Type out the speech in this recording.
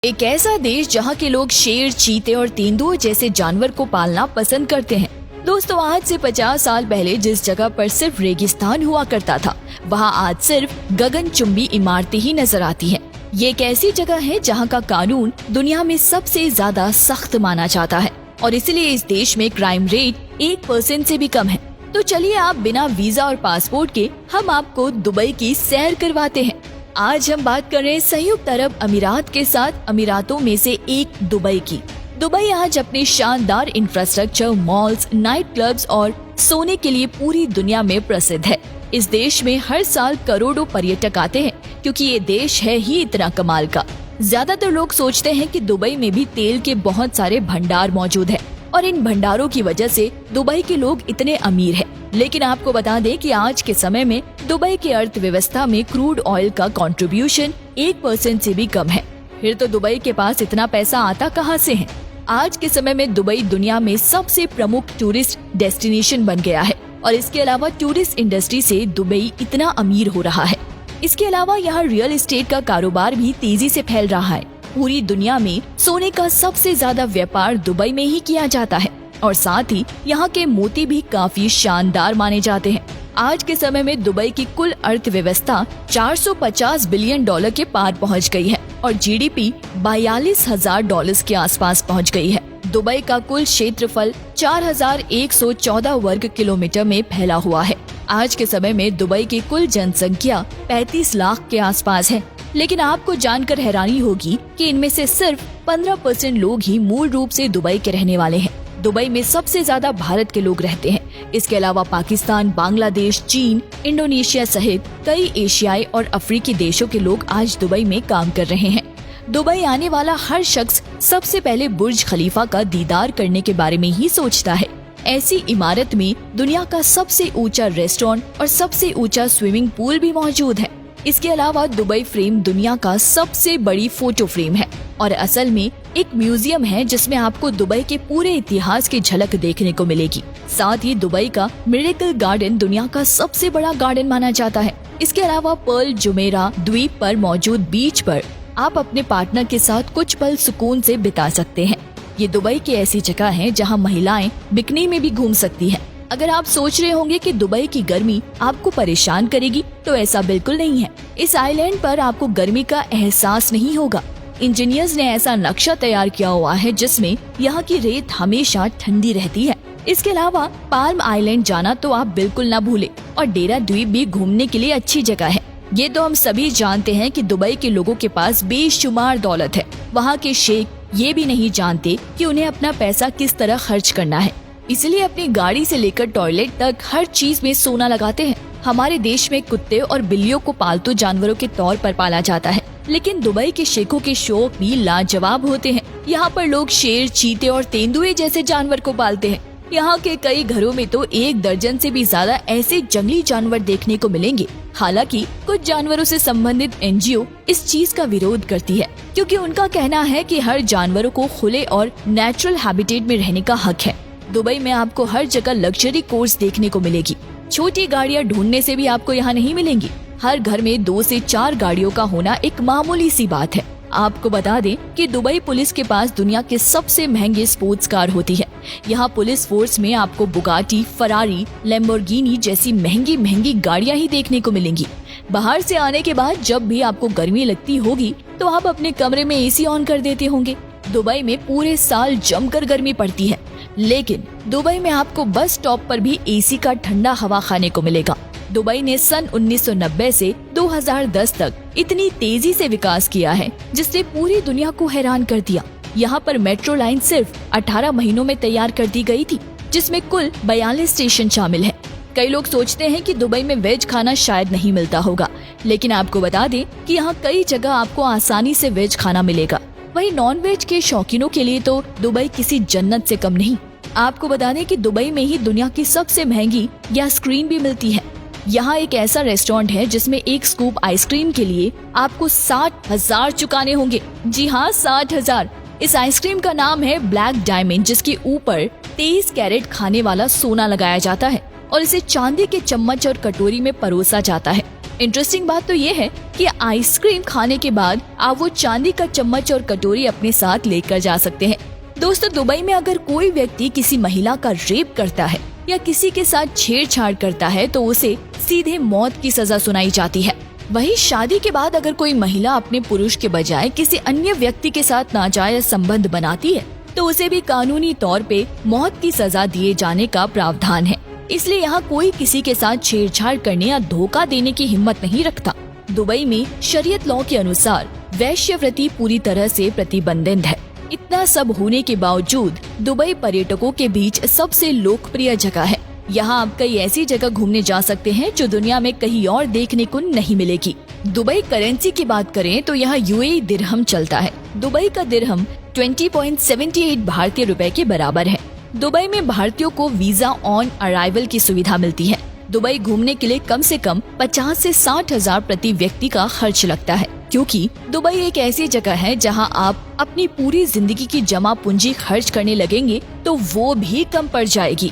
एक ऐसा देश जहाँ के लोग शेर, चीते और तेंदुए जैसे जानवर को पालना पसंद करते हैं। दोस्तों, आज से 50 साल पहले जिस जगह पर सिर्फ रेगिस्तान हुआ करता था, वहाँ आज सिर्फ गगनचुंबी इमारतें ही नजर आती हैं। ये एक ऐसी जगह है जहाँ का कानून दुनिया में सबसे ज्यादा सख्त माना जाता है और इसलिए इस देश में क्राइम रेट 1% से भी कम है। तो चलिए आप बिना वीजा और पासपोर्ट के हम आपको दुबई की सैर करवाते हैं। आज हम बात कर रहे हैं संयुक्त अरब अमीरात के साथ अमीरातों में से एक दुबई की। दुबई आज अपने शानदार इंफ्रास्ट्रक्चर, मॉल्स, नाइट क्लब्स और सोने के लिए पूरी दुनिया में प्रसिद्ध है। इस देश में हर साल करोड़ों पर्यटक आते हैं क्योंकि ये देश है ही इतना कमाल का। ज्यादातर लोग सोचते हैं कि दुबई में भी तेल के बहुत सारे भंडार मौजूद है और इन भंडारों की वजह से दुबई के लोग इतने अमीर हैं। लेकिन आपको बता दें कि आज के समय में दुबई की अर्थव्यवस्था में क्रूड ऑयल का कंट्रीब्यूशन 1% से भी कम है। फिर तो दुबई के पास इतना पैसा आता कहां से है? आज के समय में दुबई दुनिया में सबसे प्रमुख टूरिस्ट डेस्टिनेशन बन गया है और इसके अलावा टूरिस्ट इंडस्ट्री से दुबई इतना अमीर हो रहा है। इसके अलावा यहाँ रियल एस्टेट का कारोबार भी तेजी से फैल रहा है। पूरी दुनिया में सोने का सबसे ज्यादा व्यापार दुबई में ही किया जाता है और साथ ही यहाँ के मोती भी काफी शानदार माने जाते हैं। आज के समय में दुबई की कुल अर्थव्यवस्था 450 बिलियन डॉलर के पार पहुँच गई है और जीडीपी 42,000 डॉलर के आसपास पहुँच गई है। दुबई का कुल क्षेत्रफल 4,114 वर्ग किलोमीटर में फैला हुआ है। आज के समय में दुबई की कुल जनसंख्या 35 लाख के आसपास है। लेकिन आपको जानकर हैरानी होगी कि इनमें से सिर्फ 15% लोग ही मूल रूप से दुबई के रहने वाले हैं। दुबई में सबसे ज्यादा भारत के लोग रहते हैं। इसके अलावा पाकिस्तान, बांग्लादेश, चीन, इंडोनेशिया सहित कई एशियाई और अफ्रीकी देशों के लोग आज दुबई में काम कर रहे हैं। दुबई आने वाला हर शख्स सबसे पहले बुर्ज खलीफा का दीदार करने के बारे में ही सोचता है। ऐसी इमारत में दुनिया का सबसे ऊंचा रेस्टोरेंट और सबसे ऊंचा स्विमिंग पूल भी मौजूद है। इसके अलावा दुबई फ्रेम दुनिया का सबसे बड़ी फोटो फ्रेम है और असल में एक म्यूजियम है जिसमें आपको दुबई के पूरे इतिहास की झलक देखने को मिलेगी। साथ ही दुबई का मिरेकल गार्डन दुनिया का सबसे बड़ा गार्डन माना जाता है। इसके अलावा पर्ल जुमेरा द्वीप पर मौजूद बीच पर आप अपने पार्टनर के साथ कुछ पल सुकून से बिता सकते हैं। ये दुबई की ऐसी जगह है जहाँ महिलाएं बिकनी में भी घूम सकती हैं। अगर आप सोच रहे होंगे कि दुबई की गर्मी आपको परेशान करेगी, तो ऐसा बिल्कुल नहीं है। इस आइलैंड पर आपको गर्मी का एहसास नहीं होगा। इंजीनियर्स ने ऐसा नक्शा तैयार किया हुआ है जिसमें यहाँ की रेत हमेशा ठंडी रहती है। इसके अलावा पाल्म आइलैंड जाना तो आप बिल्कुल ना भूले और डेरा द्वीप भी घूमने के लिए अच्छी जगह है। ये तो हम सभी जानते हैं कि दुबई के लोगों के पास बेशुमार दौलत है। वहाँ के शेख ये भी नहीं जानते कि उन्हें अपना पैसा किस तरह खर्च करना है, इसलिए अपनी गाड़ी से लेकर टॉयलेट तक हर चीज में सोना लगाते हैं। हमारे देश में कुत्ते और बिल्लियों को पालतू जानवरों के तौर पर पाला जाता है, लेकिन दुबई के शेखों के शौक भी लाजवाब होते हैं। यहाँ पर लोग शेर, चीते और तेंदुए जैसे जानवर को पालते हैं। यहाँ के कई घरों में तो 1 दर्जन से भी ज्यादा ऐसे जंगली जानवर देखने को मिलेंगे। हालांकि कुछ जानवरों से संबंधित एनजीओ इस चीज का विरोध करती है क्योंकि उनका कहना है कि हर जानवरों को खुले और नेचुरल हैबिटेट में रहने का हक है। दुबई में आपको हर जगह लग्जरी कोर्स देखने को मिलेगी। छोटी गाड़ियाँ ढूंढने से भी आपको यहाँ नहीं मिलेंगी। हर घर में 2 से 4 गाड़ियों का होना एक मामूली सी बात है। आपको बता दें कि दुबई पुलिस के पास दुनिया के सबसे महंगे स्पोर्ट्स कार होती है। यहाँ पुलिस फोर्स में आपको बुगाटी, फरारी, लैम्बोर्गिनी जैसी महंगी गाड़ियाँ ही देखने को मिलेंगी। बाहर से आने के बाद जब भी आपको गर्मी लगती होगी तो आप अपने कमरे में एसी ऑन कर देते होंगे। दुबई में पूरे साल जमकर गर्मी पड़ती है, लेकिन दुबई में आपको बस स्टॉप पर भी एसी का ठंडा हवा खाने को मिलेगा। दुबई ने सन 1990 से 2010 तक इतनी तेजी से विकास किया है जिसने पूरी दुनिया को हैरान कर दिया। यहाँ पर मेट्रो लाइन सिर्फ 18 महीनों में तैयार कर दी गई थी, जिसमें कुल 42 स्टेशन शामिल हैं। कई लोग सोचते हैं कि दुबई में वेज खाना शायद नहीं मिलता होगा, लेकिन आपको बता दें कि यहाँ कई जगह आपको आसानी से वेज खाना मिलेगा। वहीं नॉन वेज के शौकीनों के लिए तो दुबई किसी जन्नत से कम नहीं। आपको बता दें कि दुबई में ही दुनिया की सबसे महंगी आइसक्रीम भी मिलती है। यहाँ एक ऐसा रेस्टोरेंट है जिसमें एक स्कूप आइसक्रीम के लिए आपको 60,000 चुकाने होंगे। जी हाँ, 60,000। इस आइसक्रीम का नाम है ब्लैक डायमंड, जिसके ऊपर 23 कैरेट खाने वाला सोना लगाया जाता है और इसे चांदी के चम्मच और कटोरी में परोसा जाता है। इंटरेस्टिंग बात तो ये है कि आइसक्रीम खाने के बाद आप वो चांदी का चम्मच और कटोरी अपने साथ लेकर जा सकते हैं। दोस्तों, दुबई में अगर कोई व्यक्ति किसी महिला का रेप करता है या किसी के साथ छेड़छाड़ करता है तो उसे सीधे मौत की सजा सुनाई जाती है। वहीं शादी के बाद अगर कोई महिला अपने पुरुष के बजाय किसी अन्य व्यक्ति के साथ नाजायज संबंध बनाती है तो उसे भी कानूनी तौर पे मौत की सजा दिए जाने का प्रावधान है। इसलिए यहाँ कोई किसी के साथ छेड़छाड़ करने या धोखा देने की हिम्मत नहीं रखता। दुबई में शरीयत लॉ के अनुसार वेश्यावृत्ति पूरी तरह से प्रतिबंधित है। इतना सब होने के बावजूद दुबई पर्यटकों के बीच सबसे लोकप्रिय जगह है। यहाँ आप कई ऐसी जगह घूमने जा सकते हैं जो दुनिया में कहीं और देखने को नहीं मिलेगी। दुबई करेंसी की बात करें तो यहाँ यूएई दिरहम चलता है। दुबई का दिरहम 20.78 भारतीय रुपए के बराबर है। दुबई में भारतीयों को वीजा ऑन अराइवल की सुविधा मिलती है। दुबई घूमने के लिए कम से कम 50 से 60 हजार प्रति व्यक्ति का खर्च लगता है, क्योंकि दुबई एक ऐसी जगह है जहां आप अपनी पूरी जिंदगी की जमा पूंजी खर्च करने लगेंगे तो वो भी कम पड़ जाएगी।